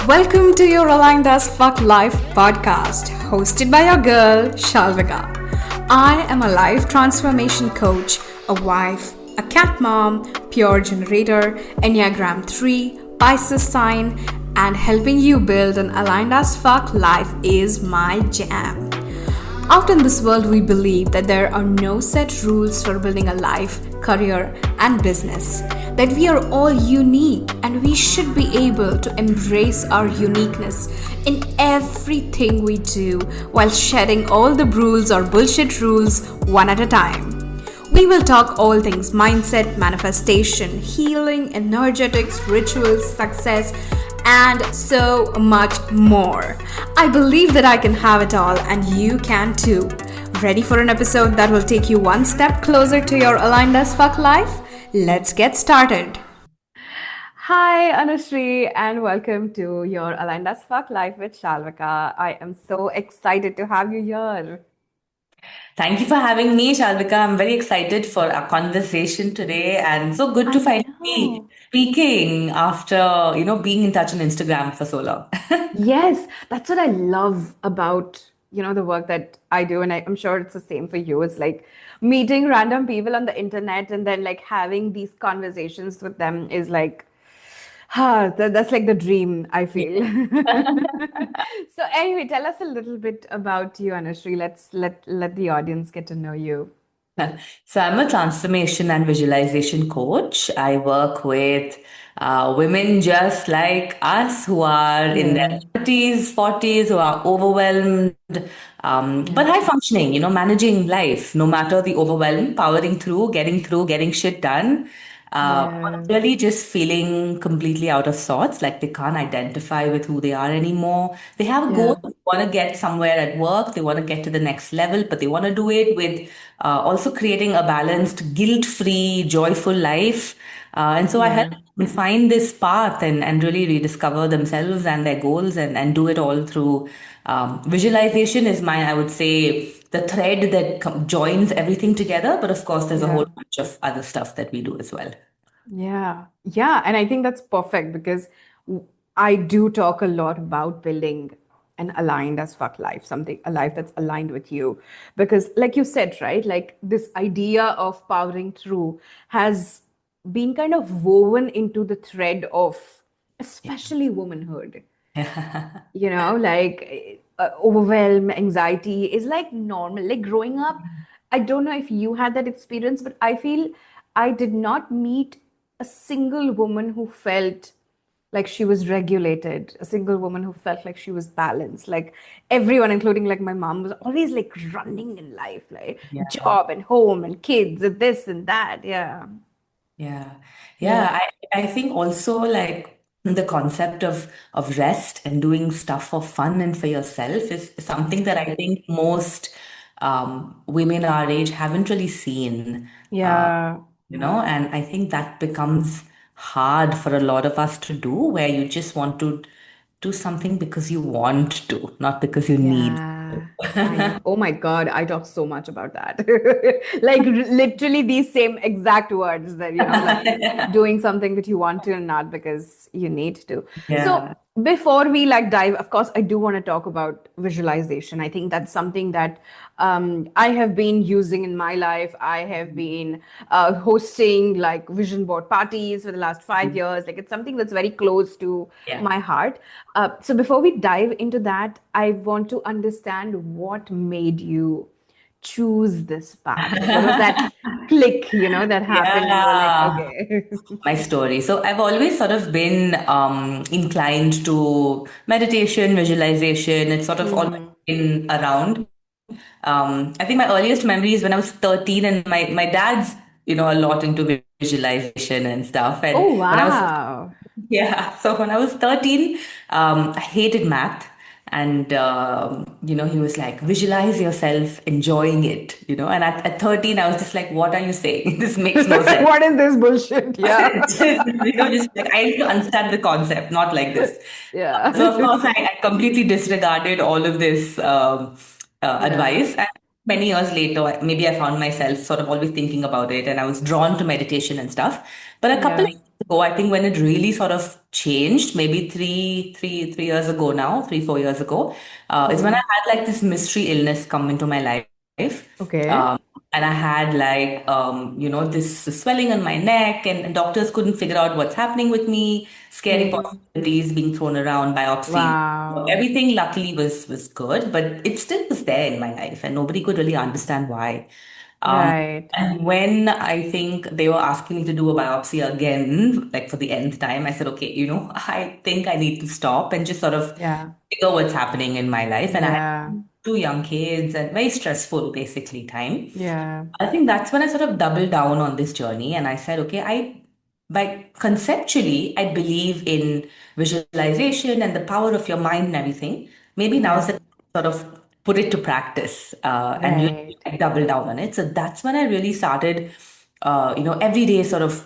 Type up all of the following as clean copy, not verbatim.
Welcome to your Aligned as Fuck Life podcast, hosted by your girl, Shalvika. I am a life transformation coach, a wife, a cat mom, pure generator, Enneagram 3, Pisces sign, and helping you build an aligned as fuck life is my jam. Out in this world, we believe that there are no set rules for building a life, career, and business. That we are all unique and we should be able to embrace our uniqueness in everything we do while shedding all the rules or bullshit rules one at a time. We will talk all things mindset, manifestation, healing, energetics, rituals, success, and so much more. I believe that I can have it all and you can too. Ready for an episode that will take you one step closer to your aligned as fuck life? Let's get started. Hi, Anushree, and welcome to your Aligned as Fuck Life with Shalvika. I am so excited to have you here. Thank you for having me, Shalvika. I'm very excited for our conversation today, and so good to I finally be know. speaking after being in touch on Instagram for so long. Yes, that's what I love about, the work that I do. And I'm sure it's the same for you. It's like meeting random people on the internet and then like having these conversations with them is like, that's like the dream, I feel. So anyway, tell us a little bit about you, Anushree. Let the audience get to know you. So I'm a transformation and visualization coach. I work with women just like us who are in their Yeah, 30s, 40s, who are overwhelmed, but yeah, high functioning, managing life, no matter the overwhelm, powering through, getting shit done. But yeah, really just feeling completely out of sorts, like they can't identify with who they are anymore. They have a goal, yeah, they want to get somewhere at work, they want to get to the next level, but they want to do it with also creating a balanced, guilt-free, joyful life. And so I help yeah, them find this path and really rediscover themselves and their goals and do it all through visualization is my, I would say, the thread that joins everything together. But of course, there's a whole yeah. bunch of other stuff that we do as well. Yeah, yeah, and I think that's perfect because I do talk a lot about building an aligned as fuck life, something a life that's aligned with you. Because, like you said, right, like this idea of powering through has been kind of woven into the thread of especially womanhood. Like overwhelm, anxiety is like normal. Like growing up, I don't know if you had that experience, but I feel I did not meet a single woman who felt like she was regulated, a single woman who felt like she was balanced. Like everyone, including like my mom, was always like running in life, like Yeah. job and home and kids and this and that. Yeah. Yeah. Yeah. Yeah. I think also like the concept of rest and doing stuff for fun and for yourself is something that I think most women our age haven't really seen. Uh, Yeah. and I think that becomes hard for a lot of us to do, where you just want to do something because you want to, not because you need Yeah, I know. to. Oh my God, I talk so much about that. Like literally these same exact words that, like doing something that you want to and not because you need to. So Yeah. before we like dive, of course, I do want to talk about visualization. I think that's something that I have been using in my life. I have been hosting like vision board parties for the last 5 years. Like it's something that's very close to Yeah. my heart. So before we dive into that, I want to understand what made you choose this path. Like, what was that click, that happened, and you were like, Yeah. okay. My story. So I've always sort of been inclined to meditation, visualization. It's sort of always Hmm. been around. I think my earliest memory is when I was 13 and my dad's, a lot into visualization and stuff. And Oh, when I was wow. yeah, so when I was 13, I hated math. And, he was like, visualize yourself enjoying it, And at 13, I was just like, what are you saying? This makes no sense. What is this bullshit? Yeah. Just like, I need to understand the concept, not like this. Yeah. So, of course, I completely disregarded all of this Yeah. advice. And many years later, maybe I found myself sort of always thinking about it and I was drawn to meditation and stuff. But a couple of Yeah. years ago, I think when it really sort of changed, maybe 3 years ago now, 3, 4 years ago, is when I Hmm. had like this mystery illness come into my life. Okay. Um, and I had like, this swelling on my neck, and doctors couldn't figure out what's happening with me, scary Hmm. possibilities being thrown around, biopsies. So Wow. everything luckily was good, but it still was there in my life, and nobody could really understand why. Um, Right. and when I think they were asking me to do a biopsy again, like for the nth time, I said, okay, I think I need to stop and just sort of Yeah. figure what's happening in my life. And I had Yeah. 2 young kids and very stressful, basically, time. Yeah. I think that's when I sort of doubled down on this journey and I said, okay, by conceptually, I believe in visualization and the power of your mind and everything. Maybe now is Yeah. the sort of put it to practice and really Right. like, double down on it. So that's when I really started, every day sort of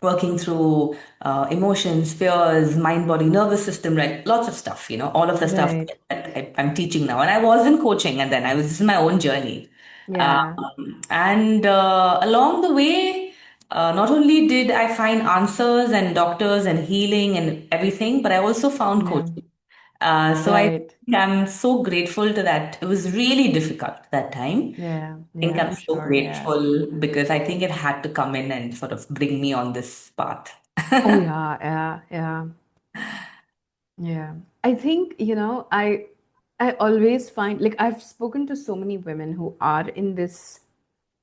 working through emotions, fears, mind, body, nervous system, right? Lots of stuff, all of the stuff Right. that I'm teaching now. And I wasn't coaching, and then this is my own journey. Yeah. And along the way, not only did I find answers and doctors and healing and everything, but I also found Yeah. coaching. So I Right. think I'm so grateful to that. It was really difficult that time. Yeah. I think Yeah. I'm I'm so sure. Yeah. grateful because I think it had to come in and sort of bring me on this path. Oh yeah. Yeah. Yeah. Yeah. I think, I always find like I've spoken to so many women who are in this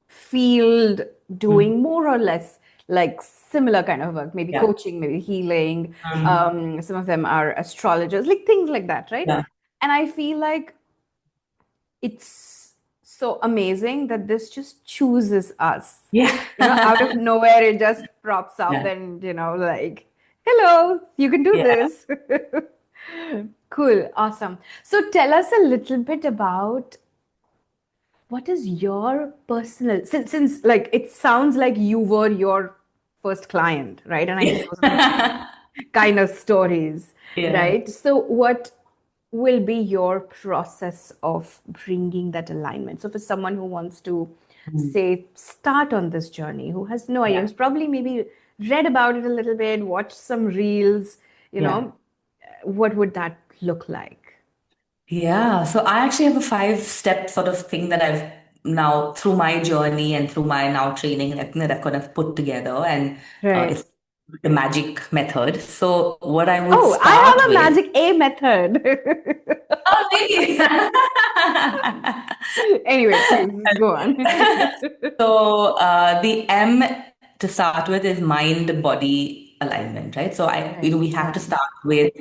field Mm. doing more or less like similar kind of work, maybe Yeah. coaching, maybe healing. Mm. Some of them are astrologers, like things like that, right? Yeah. And I feel like it's so amazing that this just chooses us. Yeah. Out of nowhere, it just props up Yeah. and, like, hello, you can do Yeah. this. Cool, awesome. So tell us a little bit about what is your personal, since like it sounds like you were your first client, right? And I think those are the best Yeah. kind of stories, Yeah. right? So what will be your process of bringing that alignment? So for someone who wants to Mm. say start on this journey, who has no idea, Yeah. who's probably maybe read about it a little bit, watched some reels, you Yeah. know, what would that look like? Yeah. So I actually have a 5-step sort of thing that I've now through my journey and through my now training and everything that I've kind of put together, and Right. it's the magic method. So what I would Oh, start I have with. a magic A method. Oh, really? Anyway, please go on. So the M to start with is mind body alignment, right? So Right. we have to Yeah. start with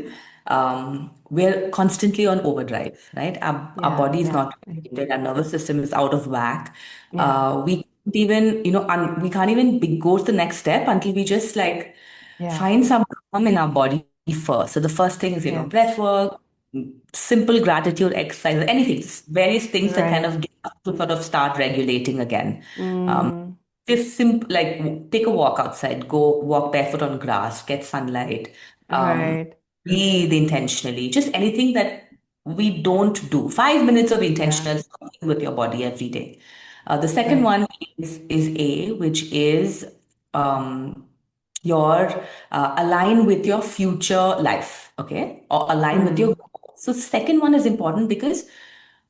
we're constantly on overdrive, right? Our Yeah. body is Yeah. not regulated, our nervous system is out of whack. Yeah. We can't even, we can't even go to the next step until we just like Yeah. find some calm in our body first. So the first thing is, Yes. breath work, simple gratitude exercise, anything, just various things that kind Right. of get us to sort of start regulating again. Um, Mm. just simple, like take a walk outside, go walk barefoot on grass, get sunlight, um, Right. breathe intentionally, just anything that we don't do. 5 minutes of Yeah. intentional something with your body every day. The second Right. one is A, which is um, your align with your future life, okay, or align with your Mm. goals. So second one is important because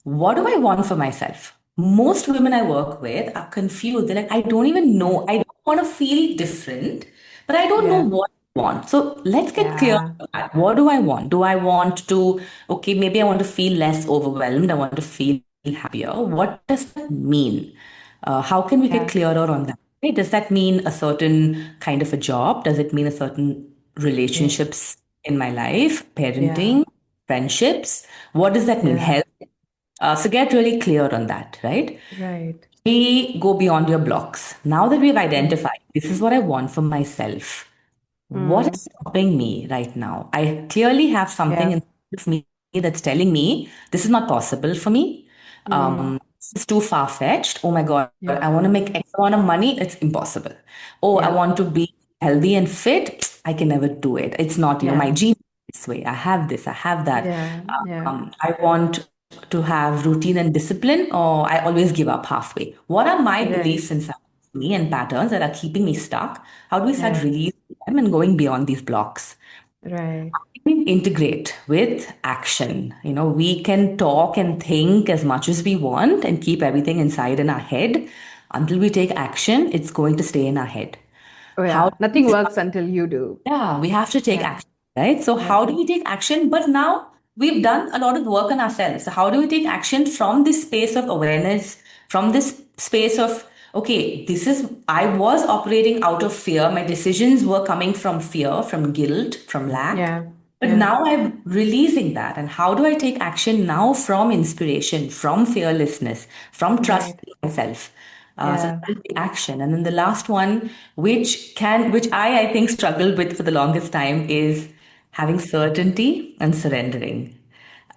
what do I want for myself? Most women I work with are confused. They're like, I don't even Yeah. know. I don't want to feel different, but I don't know Yeah. what I want. So let's get clear Yeah. on that. What do I want? Do I want to, okay, maybe I want to feel less overwhelmed. I want to feel happier. What does that mean? How can we get Yeah. clearer on that? Okay, does that mean a certain kind of a job? Does it mean a certain Yes. relationships in my life, Yeah. parenting, friendships? What does that mean? Yeah. Health? So get really clear on that, right? Right. We go beyond your blocks. Now that we've Mm. identified this is what I want for myself, what Mm. is stopping me right now? I clearly have something Yeah. inside of me that's telling me this is not possible for me. Mm. This is too far-fetched. Oh my God, Yeah. I want to make X amount of money. It's impossible. Oh, I Yeah. want to be healthy and fit. I can never do it. It's not, my Yeah. gene this way. I have this, I have that. Yeah. Yeah. I want to have routine and discipline, or I always give up halfway. What are my Right. beliefs inside? me and patterns that are keeping me stuck? How do we start Yeah. releasing them and going beyond these blocks? Right. We integrate with action. We can talk and think as much as we want and keep everything inside in our head. Until we take action, it's going to stay in our head. Oh How yeah. do we Nothing start? works until you do. Yeah, we have to take Yeah. action, right? So, Yeah. how do we take action? But now we've done a lot of work on ourselves. So, how do we take action from this space of awareness, from this space of, okay, I was operating out of fear. My decisions were coming from fear, from guilt, from lack. Yeah. But Yeah. now I'm releasing that. And how do I take action now from inspiration, from fearlessness, from Right. trusting myself? So Yeah. that is the action. And then the last one, which I think struggled with for the longest time, is having certainty and surrendering.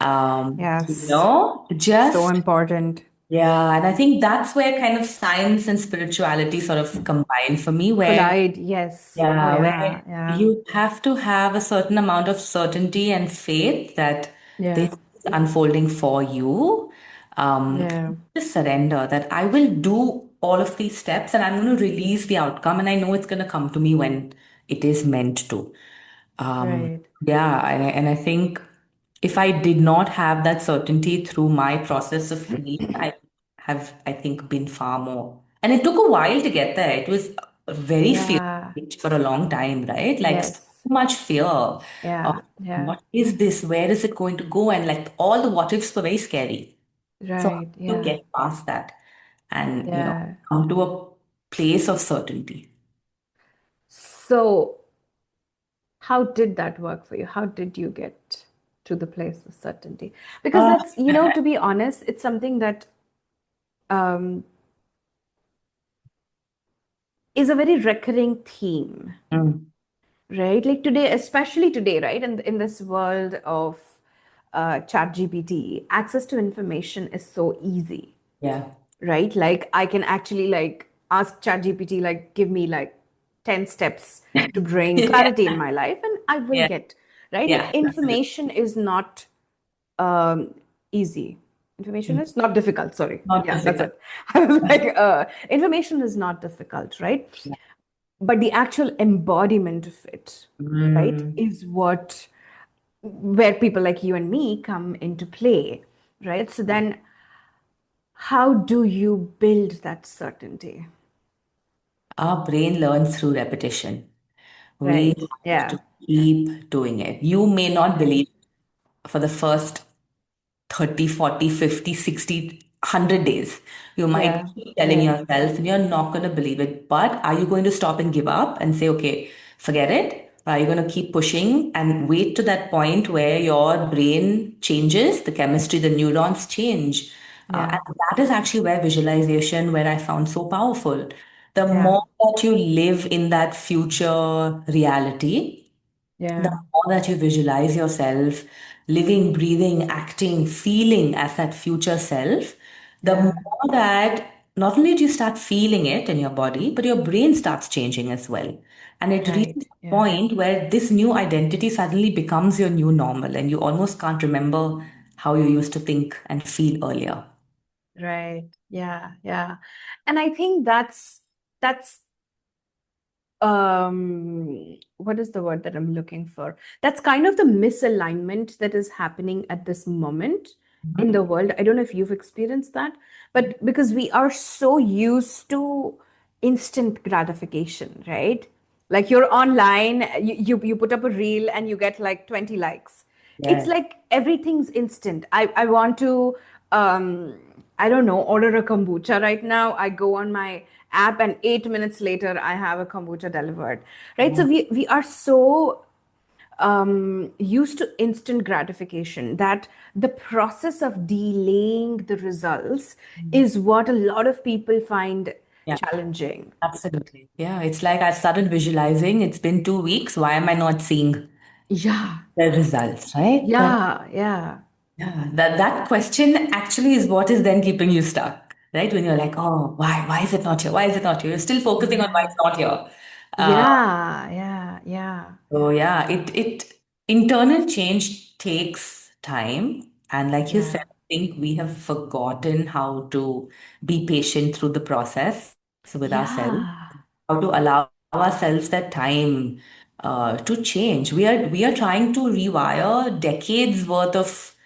Yes. So Just important. yeah, and I think that's where kind of science and spirituality sort of combine for me, where Collide. Yes. Oh yeah, yeah. where Yeah. you have to have a certain amount of certainty and faith that this Yeah. is unfolding for you. Yeah. Just surrender that I will do all of these steps and I'm going to release the outcome, and I know it's going to come to me when it is meant to. Um, Right. yeah, and I think if I did not have that certainty through my process of healing, I think, been far more. And it took a while to get there. It was very fear Yeah. for a long time, right? Like so Yes. much fear of Yeah. Yeah. what is this? Where is it going to go? And like all the what ifs were very scary. So how Right. do you Yeah. get past that and Yeah. come to a place of certainty? So, how did that work for you? How did you get to the place of certainty? Because Uh, that's, to be honest, it's something that um, is a very recurring theme, mm, right? Like today, especially today, right? In this world of chat GPT, access to information is so easy, yeah. right? Like I can actually like ask ChatGPT, like give me like 10 steps to bring Yeah. clarity in my life, and I will Yeah. get, right? Like Yeah. Absolutely. information is not um, easy. Information Mm. is not difficult. Sorry. Not Yeah, that's difficult. it. I was like, information is not difficult, right? Yeah. But the actual embodiment of it, right, Mm. is what where people like you and me come into play, right? So then, how do you build that certainty? Our brain learns through repetition. We Right. have Yeah. to keep doing it. You may not believe for the first 30, 40, 50, 60, 100 days. You might Yeah. keep telling Yeah. yourself and you're not going to believe it. But are you going to stop and give up and say, okay, forget it? Or are you going to keep pushing and wait to that point where your brain changes, the chemistry, the neurons change? Yeah. And that is actually where visualization, where I found so powerful. The Yeah. more that you live in that future reality, the Yeah. more that you visualize yourself living, breathing, acting, feeling as that future self, the Yeah. more that not only do you start feeling it in your body, but your brain starts changing as well. And it reaches Right. a Yeah. point where this new identity suddenly becomes your new normal, and you almost can't remember how you used to think and feel earlier. Right. Yeah. Yeah. And I think that's what is the word that I'm looking for? That's kind of the misalignment that is happening at this moment in the Mhm. world. I don't know if you've experienced that, but because we are so used to instant gratification, right? Like you're online, you put up a reel and you get like 20 likes. It's Yes. like everything's instant. I want to um I don't know, order a kombucha right now. I go on my app and 8 minutes later I have a kombucha delivered. Right. So we are so used to instant gratification that the process of delaying the results is what a lot of people find Yeah, challenging. absolutely. Yeah, it's like I started visualizing. It's been 2 weeks. Why am I not seeing Yeah. the results, right? Yeah. Yeah. Yeah, that question actually is what is then keeping you stuck, right? When you're like, oh, why is it not here? Why is it not here? You're still focusing on why Yeah. it's not here. Uh, Yeah. Yeah. Yeah. so yeah, it internal change takes time, and like you said, Yeah. I think we have forgotten how to be patient through the process. with ourselves, Yeah. how to allow ourselves that time to change. We are trying to rewire decades worth of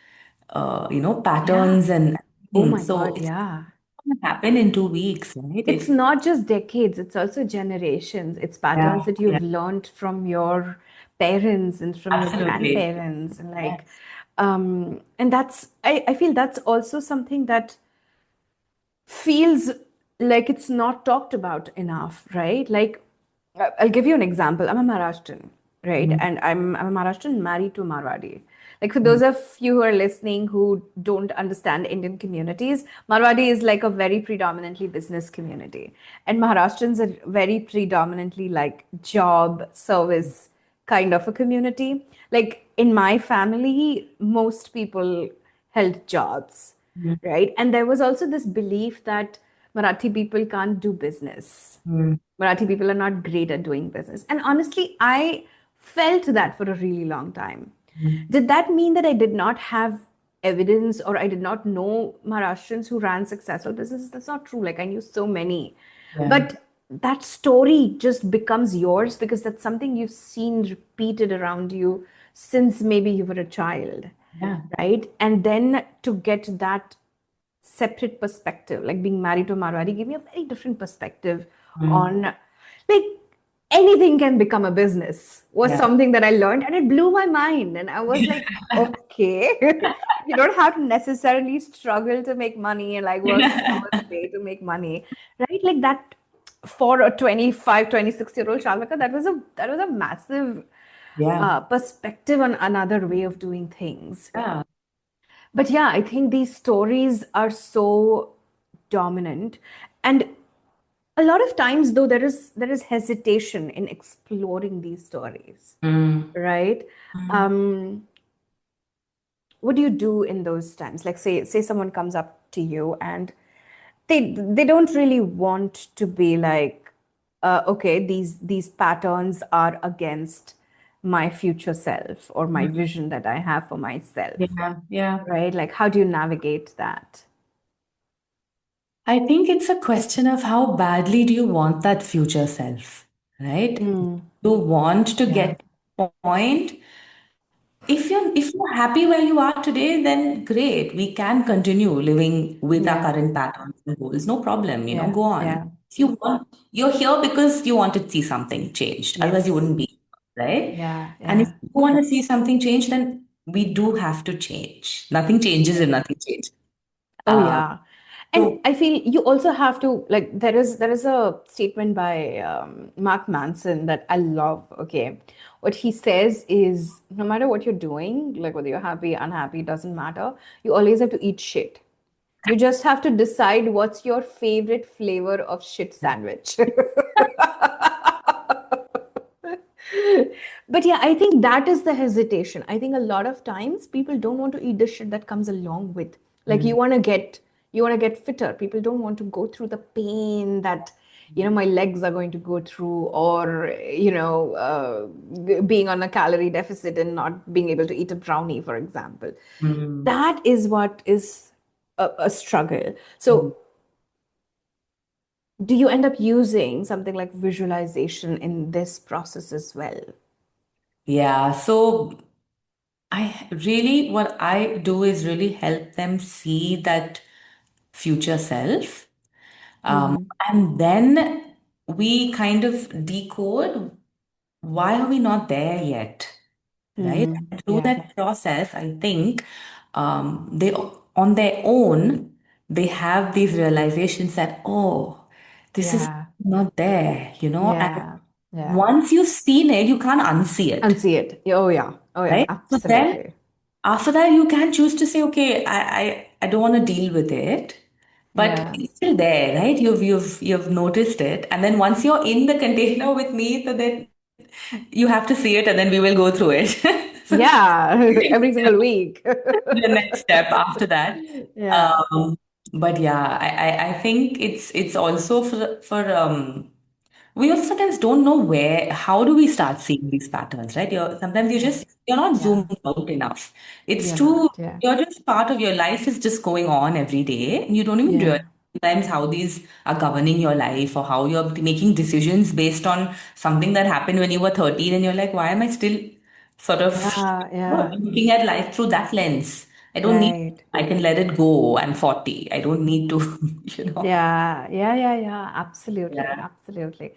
Yeah. patterns and Oh my things. So God, it's yeah. not gonna happen in 2 weeks, right? It's not just decades, it's also generations. It's Yeah, patterns that yeah, you've learned from your parents and from your absolutely. grandparents. And like, Yes. and I feel that's also something that feels like it's not talked about enough, right? Like, I'll give you an example. I'm a Maharashtrian, right? Mm, And I'm a Maharashtrian married to a Marwadi. Like, for mm, those of you who are listening who don't understand Indian communities, Marwadi is like a very predominantly business community, and Maharashtrians are very predominantly like job service kind of a community. Like in my family, most people held jobs, mm, right? And there was also this belief that Marathi people can't do business. mm, Marathi people are not great at doing business. And honestly, I felt that for a really long time. mm. Did that mean that I did not have evidence or I did not know Maharashtrians who ran successful businesses? That's not true. Like I knew so many. Yeah, But that story just becomes yours because that's something you've seen repeated around you since maybe you were a child, yeah. right? And then to get that separate perspective, like being married to a Marwari gave me a very different perspective Mm, on like anything can become a business was yeah. something that I learned and it blew my mind. And I was like, okay, you don't have to necessarily struggle to make money and like work 6 hours a day to make money, right? Like that for a 25, 26-year-old Shalvika, that was a massive Yeah, perspective on another way of doing things. yeah. But yeah, I think these stories are so dominant. And a lot of times though there is hesitation in exploring these stories, Mm, right? mm, Um, what do you do in those times? Like say someone comes up to you and they don't really want to be like, okay, these patterns are against my future self or my mm. vision that I have for myself, Yeah, yeah. right? Like how do you navigate that? I think it's a question of how badly do you want that future self, right? Mm, You want to yeah. get to a point. If you're happy where you are today, then great. We can continue living with our Yeah. current patterns and goals. No problem, Yeah. go on. Yeah. If you want, you're here because you want to see something changed. Otherwise, you Yes. wouldn't be, right? Yeah. And if Yeah. you want to see something change, then we do have to change. Nothing changes if Yeah. nothing changes. Oh Uh, yeah. And so I feel you also have to like there is a statement by Mark Manson that I love. Okay. What he says is no matter what you're doing, like whether you're happy, unhappy, doesn't matter. You always have to eat shit. You just have to decide what's your favorite flavor of shit sandwich. But yeah, I think that is the hesitation. I think a lot of times people don't want to eat the shit that comes along with. Like mm, you want to get fitter. People don't want to go through the pain that my legs are going to go through, or being on a calorie deficit and not being able to eat a brownie, for example. mm, That is what is a struggle. mm. So do you end up using something like visualization in this process as well? Yeah. So what I do is really help them see that future self. Um, Mm-hmm. and then we kind of decode why are we not there yet, right? Mm, And through yeah. that process, I think they on their own they have these realizations that this is Yeah. not there, and Yeah. Yeah. once you've seen it, you can't unsee it, Unsee it. Oh yeah. Oh yeah. right? So then Absolutely. after that, you can choose to say, okay, I don't want to deal with it, but Yeah. it's still there, right? You've noticed it, and then once you're in the container with me, so then you have to see it, and then we will go through it. So Yeah. Every single week. the next step after that. Yeah. Um, but yeah, I think it's also for we also sometimes don't know how do we start seeing these patterns, right? Sometimes Yeah. you're not Yeah. zoomed out enough. It's You're not. too Yeah. you're just part of your life is just going on every day and you don't even Yeah. realize. sometimes how these are governing your life, or how you're making decisions based on something that happened when you were 13, and you're like, why am I still sort of Yeah, yeah, looking at life through that lens? I don't need, right. I can let it go. I'm 40. I don't need to, you know. Yeah, yeah, yeah, yeah, absolutely, Yeah. absolutely.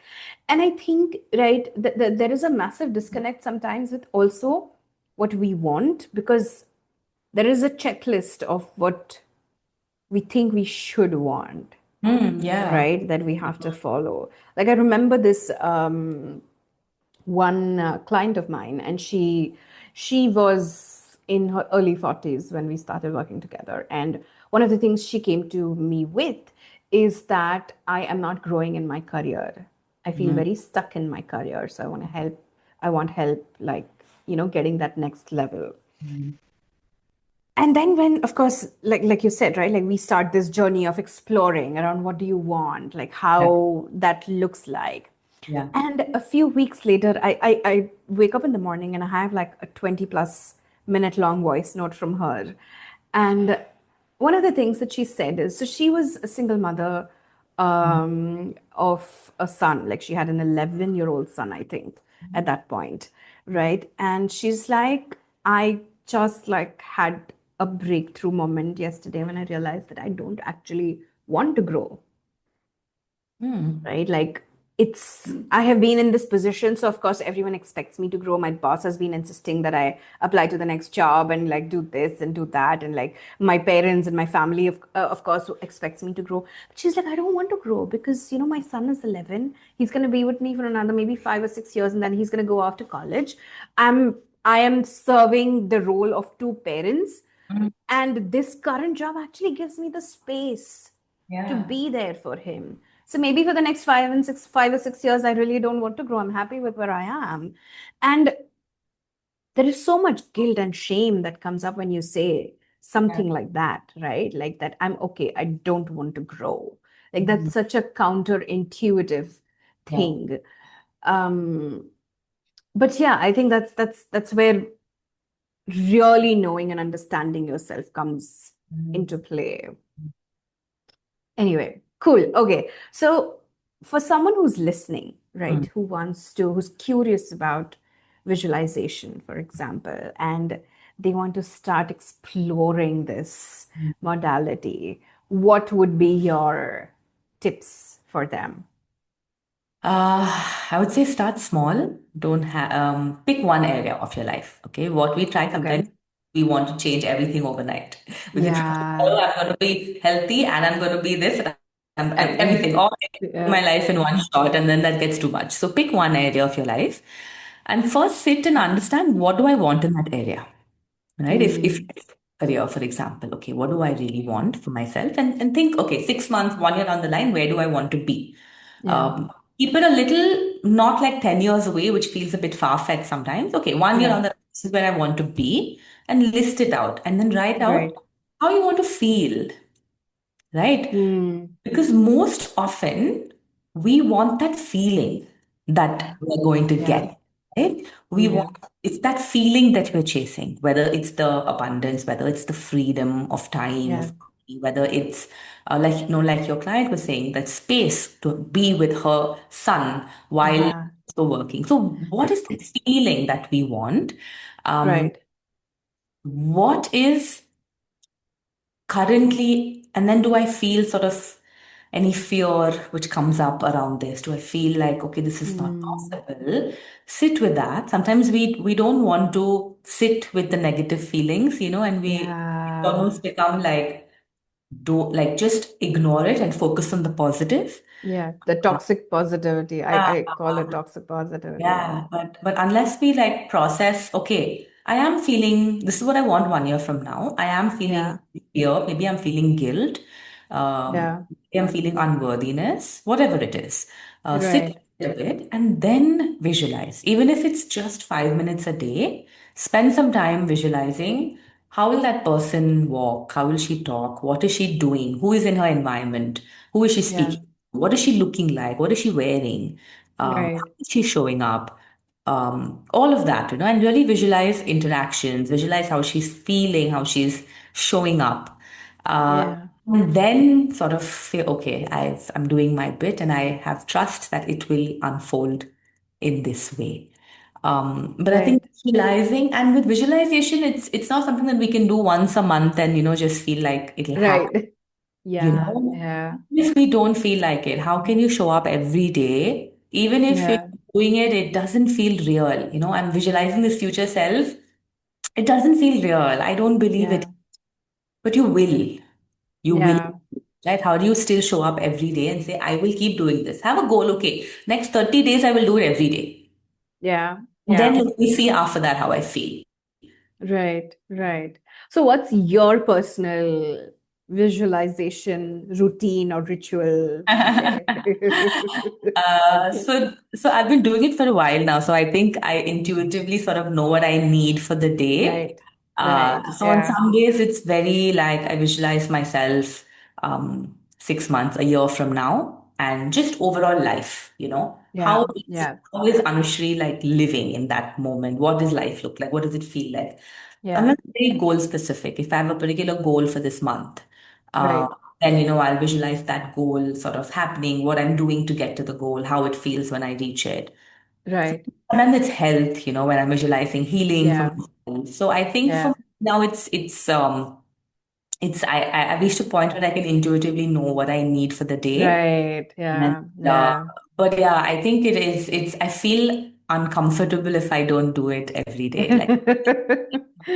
And I think, right, there is a massive disconnect sometimes with also what we want, because there is a checklist of what we think we should want, Yeah. right, that we have to follow. Like I remember this one client of mine, and she was in her early 40s when we started working together, and one of the things she came to me with is that I am not growing in my career. I feel Mm, very stuck in my career, so I want help, like, getting that next level. mm, And then when, of course, like you said, right, like we start this journey of exploring around what do you want, like yeah. how that looks like. Yeah. And a few weeks later, I wake up in the morning and I have like a 20 plus minute long voice note from her. And one of the things that she said is, so she was a single mother of a son, like she had an 11-year-old son, I think, at that point, right? And she's like, I just like had a breakthrough moment yesterday when I realized that I don't actually want to grow, Mm, right? Like it's, I have been in this position. So of course, everyone expects me to grow. My boss has been insisting that I apply to the next job and like do this and do that. And like my parents and my family, of course, expects me to grow. But she's like, I don't want to grow because, my son is 11. He's going to be with me for another maybe 5 or 6 years, and then he's going to go off to college. I'm, I am serving the role of two parents. mm, And this current job actually gives me the space to yeah. be there for him. So maybe for the next 5 or 6 years, I really don't want to grow. I'm happy with where I am. And there is so much guilt and shame that comes up when you say Yeah. something like that, right? Like that, I'm okay, I don't want to grow. Like Mhm. that's such a counterintuitive Yeah. thing. Um, but yeah, I think that's where really knowing and understanding yourself comes Mhm. into play. Anyway, cool. Okay. So for someone who's listening, right, Mm, who's curious about visualization, for example, and they want to start exploring this mm. modality, what would be your tips for them? I would say start small. Don't have pick one area of your life. Okay, what we try sometimes, Okay. we want to change everything overnight. We can try, oh, Yeah. I'm going to be healthy and I'm going to be this, and And everything, all my yeah. life in one shot, and then that gets too much. So pick one area of your life, and first sit and understand, what do I want in that area. Right? If Mm, career, for example, okay, what do I really want for myself? And think, okay, 6 months, 1 year down the line, where do I want to be? yeah. Keep it a little, not like 10 years away, which feels a bit far-fetched sometimes. Okay, 1 year Yeah. on the line, this is where I want to be, and list it out, and then write out Right. how you want to feel, right? Mm, Because most often we want that feeling that yeah. we're going to Yeah. get, right? We want, Yeah. it's that feeling that we're chasing, whether it's the abundance, whether it's the freedom of time, Yeah. of money, whether it's like, like your client was saying, that space to be with her son while Yeah. also working. So what is the feeling that we want? Um, Right. what is currently, and then do I feel sort of any fear which comes up around this? Do I feel like, okay, this is not Mm, possible? Sit with that. Sometimes we don't want to sit with the negative feelings, and we yeah. almost become like, do like just ignore it and focus on the positive. Yeah. The toxic positivity. Yeah. I call it toxic positivity. Yeah. Yeah, but unless we like process, okay, I am feeling this is what I want 1 year from now. I am feeling Yeah. fear, maybe I'm feeling guilt, Yeah. maybe I'm feeling unworthiness, whatever it is. Sit Right. a bit and then visualize. Even if it's just 5 minutes a day, spend some time visualizing, how will that person walk? How will she talk? What is she doing? Who is in her environment? Who is she Yeah. speaking? What is she looking like? What is she wearing? How Right. is she showing up? All of that, and really visualize interactions, visualize how she's feeling, how she's showing up. Uh, Yeah. And then sort of say, okay, I'm doing my bit and I have trust that it will unfold in this way. But I think Right. visualizing and with visualization, it's not something that we can do once a month and just feel like it'll happen. Right. You Yeah. know, Yeah. if we don't feel like it, how can you show up every day? Even if you're Yeah. doing it, it doesn't feel real. I'm visualizing this future self. It doesn't feel real. I don't believe it, Yeah. but you will. You will, Yeah. right? How do you still show up every day and say, I will keep doing this? Have a goal. Okay, next 30 days, I will do it every day. Yeah. And then Yeah. let me see after that how I feel. Right. Right. So what's your personal visualization routine or ritual, to say? So I've been doing it for a while now. So I think I intuitively sort of know what I need for the day. Right. Right. So on Yeah. some days it's very like I visualize myself 6 months, a year from now, and just overall life. How Yeah. is Yeah. how is Anushree like living in that moment? What does life look like? What does it feel like? I'm Yeah. not very goal specific. If I have a particular goal for this month, uh, Right. then I'll visualize that goal sort of happening, what I'm doing to get to the goal, how it feels when I reach it. Right. And then it's health, when I'm visualizing healing for Yeah. myself. So I think for Yeah. me now it's I've reached a point where I can intuitively know what I need for the day. Right. And Yeah. uh, Yeah. but yeah, I think it's I feel uncomfortable if I don't do it every day. Like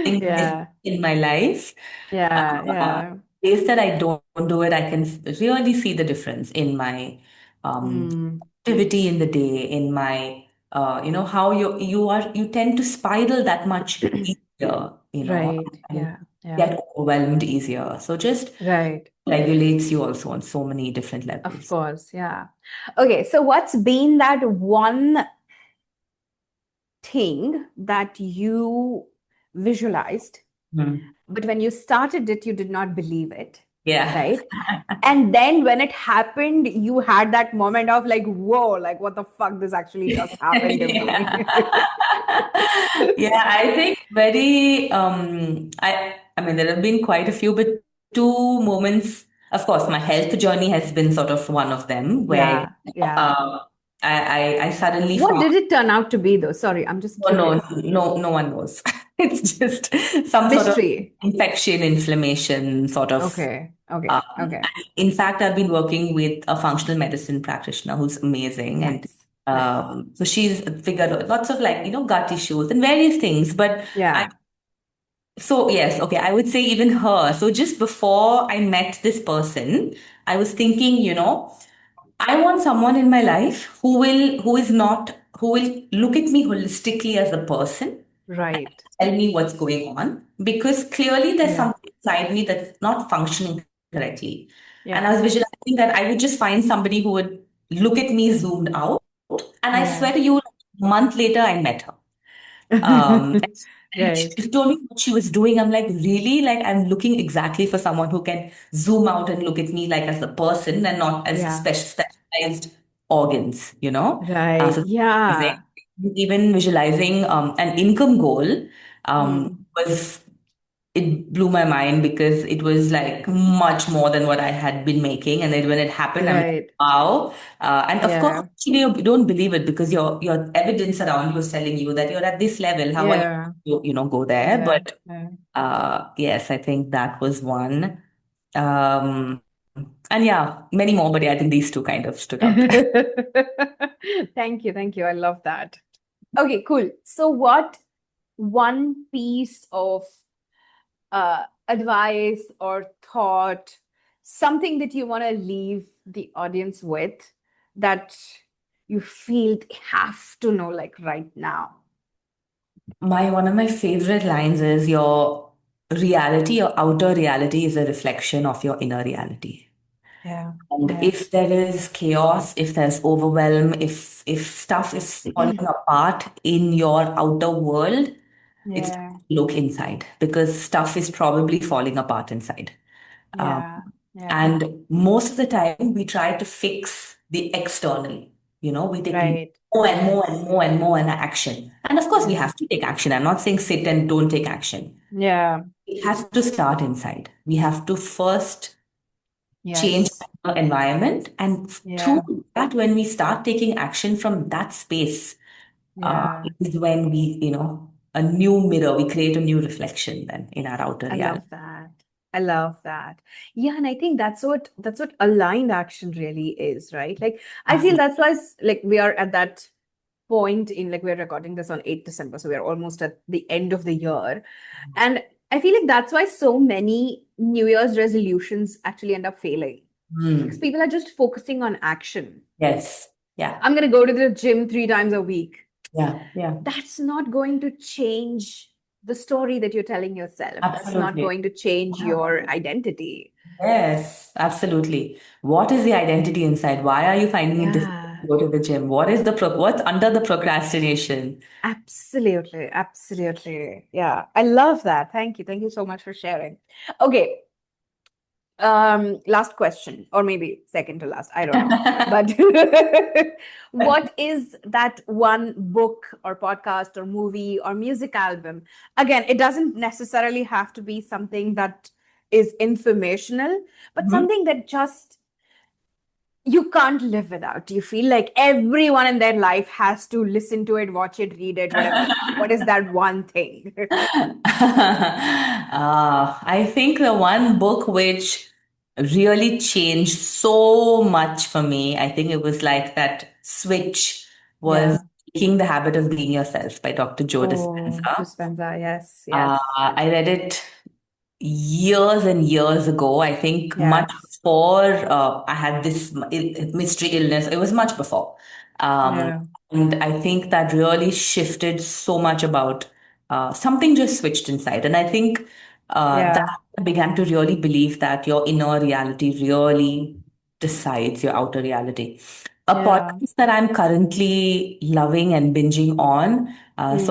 thing is Yeah. in my life. Yeah. Uh, Yeah. Days that I don't do it, I can really see the difference in my Mm. activity in the day, in my how you tend to spiral that much easier, Right. and Yeah. Yeah. get overwhelmed easier. So just Right. regulates you also on so many different Of levels. course. Yeah. Okay. So what's been that one thing that you visualized, Hmm. but when you started it, you did not believe it, Yeah. right? And then when it happened, you had that moment of like, whoa, like what the fuck, this actually just happened to me. Yeah. Yeah, I think very I mean there have been quite a few, but two moments, of course, my health journey has been sort of one of them where Yeah, yeah. uh, I suddenly What found did it turn out to be though? Sorry, I'm just no, no, curious. no one knows. It's just some sort of Mystery. infection, inflammation, sort of. Okay, okay, Um, okay. in fact, I've been working with a functional medicine practitioner who's amazing. And Nice, nice. so she's figured out lots of like, gut issues and various things. But I, Yeah, so yes, okay, I would say even her. So just before I met this person, I was thinking, I want someone in my life who will look at me holistically as a person, right. tell me what's going on, because clearly there's Yeah, something inside me that's not functioning correctly. And yeah, I was visualizing that I would just find somebody who would look at me zoomed out. And I yeah. swear to you, a month later, I met her. And Right. she told me what she was doing. I'm like, really? Like, I'm looking exactly for someone who can zoom out and look at me like as a person and not as Yeah, specialized organs, right. So amazing. Yeah. Even visualizing an income goal Mm, was it blew my mind because it was like much more than what I had been making. And then when it happened, I'm like, right. wow. And of course, Yeah, actually, you don't believe it because your evidence around you is telling you that you're at this level. How are yeah, go there? yeah, But yeah. yes, I think that was one. Um, and yeah, many more, but yeah, I think these two kind of stood out. Thank you, thank you. I love that. Okay, cool. So, what one piece of advice or thought, something that you want to leave the audience with that you feel they have to know, like right now? My one of my favorite lines is your outer reality is a reflection of your inner reality. Yeah, And yeah, if there is chaos, if there's overwhelm, if stuff is falling apart in your outer world, it's yeah, look inside because stuff is probably falling apart inside. Um, yeah, yeah. and most of the time, we try to fix the external. We take Right, more and right. more and more and more and action. And of course, we Yeah, have to take action. I'm not saying sit and don't take action. yeah, It has to start inside. We have to first change Yes. the environment. And Yeah. through that, when we start taking action from that space, Yeah. is when we, a new mirror, we create a new reflection then in our outer I reality. love that. I love that. Yeah, and I think that's what aligned action really is, right? Like I feel Absolutely. that's why like we are at that point in like we're recording this on 8th December, so we're almost at the end of the year. And I feel like that's why so many New Year's resolutions actually end up failing. Because Mm. people are just focusing on action. Yes. Yeah. I'm gonna go to the gym 3 times a week. Yeah. Yeah. That's not going to change the story that you're telling yourself. That's not Absolutely. going to change your identity. Yes, absolutely. What is the identity inside? Why are you finding it difficult Yeah, to go to the gym? What's under the procrastination? absolutely. Absolutely. Yeah, I love that. Thank you. Thank you so much for sharing. Okay, last question, or maybe second to last, I don't know. But what is that one book or podcast or movie or music album? Again, it doesn't necessarily have to be something that is informational, but Mhm. something that just you can't live without. You feel like everyone in their life has to listen to it, watch it, read it, whatever. What is that one thing? I think the one book which really changed so much for me, I think it was like that switch was Yeah. Breaking the Habit of Being Yourself by Dr. Joe Oh, Dispenza. Dispenza. Yes, yes, I read it years and years ago. I think much yes. before I had this mystery illness. It was much before. Um, Yeah. and I think that really shifted so much about something just switched inside. And I think that Yeah. I began to really believe that your inner reality really decides your outer reality. A Yeah. podcast that I'm currently loving and binging on. Mm.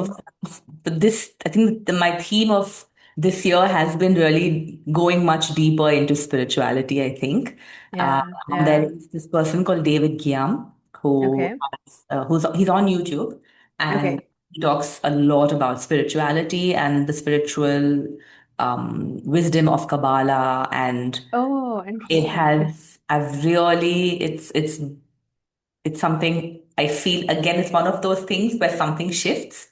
For this, I think my theme of this year has been really going much deeper into spirituality, I think. Uh, Yeah. and there Yeah. is this person called David Guiam Okay. he's on YouTube, and Okay. he talks a lot about spirituality and the spiritual wisdom of Kabbalah, and Oh, it interesting. has I've really it's something I feel again, it's one of those things where something shifts.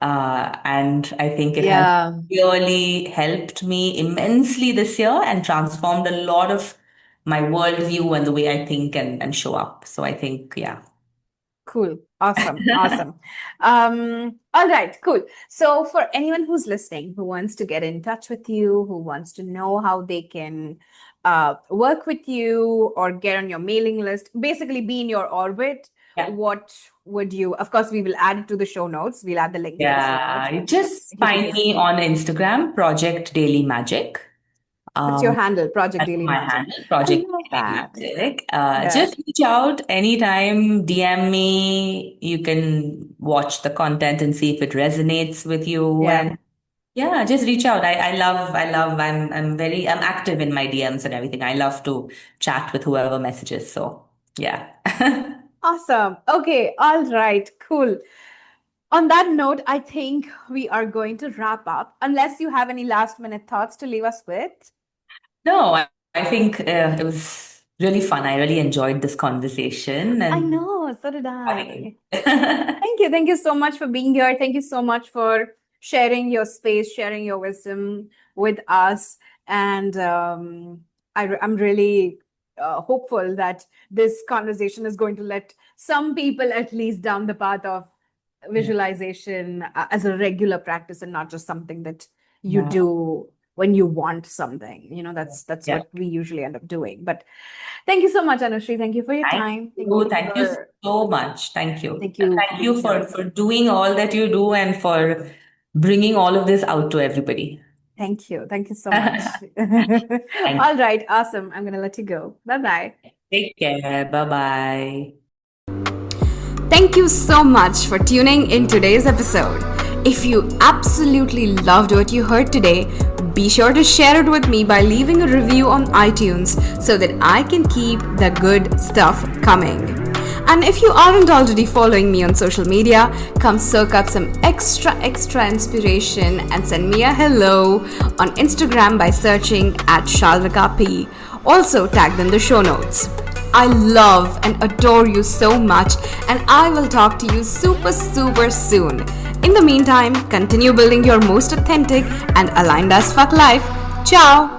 And I think it has Yeah. really helped me immensely this year and transformed a lot of my worldview and the way I think and show up. So I think, yeah. Cool. Awesome. Awesome. All right, cool. So for anyone who's listening, who wants to get in touch with you, who wants to know how they can work with you or get on your mailing list, basically be in your orbit, Yeah. what would you, of course, we will add it to the show notes. We'll add the link to the show notes, Yeah. You but just if you could find just, me on Instagram, Project Daily Magic. what's your Um, handle? Project That's Daily my Magic. handle, I Project love Daily that. Magic. Yeah. Just reach out anytime, DM me. You can watch the content and see if it resonates with you. Yeah. And yeah, just reach out. I'm active in my DMs and everything. I love to chat with whoever messages. So yeah. Awesome. Okay. All right. Cool. On that note, I think we are going to wrap up, unless you have any last minute thoughts to leave us with. No, I think it was really fun. I really enjoyed this conversation I and know, so did having I. it. Thank you. Thank you so much for being here. Thank you so much for sharing your space, sharing your wisdom with us. And I'm really hopeful that this conversation is going to let some people at least down the path of Yeah. visualization as a regular practice and not just something that you Yeah. do when you want something. That's Yeah. what we usually end up doing. But thank you so much, Anushree. Thank you for your Thank time. Thank you. you Thank you for so much. Thank you. thank And you for thank you being here. for doing all that you do and for bringing all of this out to everybody. Thank you. Thank you so much. Thank All right, awesome. I'm gonna let you go. Bye bye. Take care. Bye bye. Thank you so much for tuning in today's episode. If you absolutely loved what you heard today, be sure to share it with me by leaving a review on iTunes so that I can keep the good stuff coming. And if you aren't already following me on social media, come soak up some extra inspiration and send me a hello on Instagram by searching at Shalvika P. also tagged in the show notes. I love and adore you so much, and I will talk to you super soon. In the meantime, continue building your most authentic and aligned as fuck life. Ciao!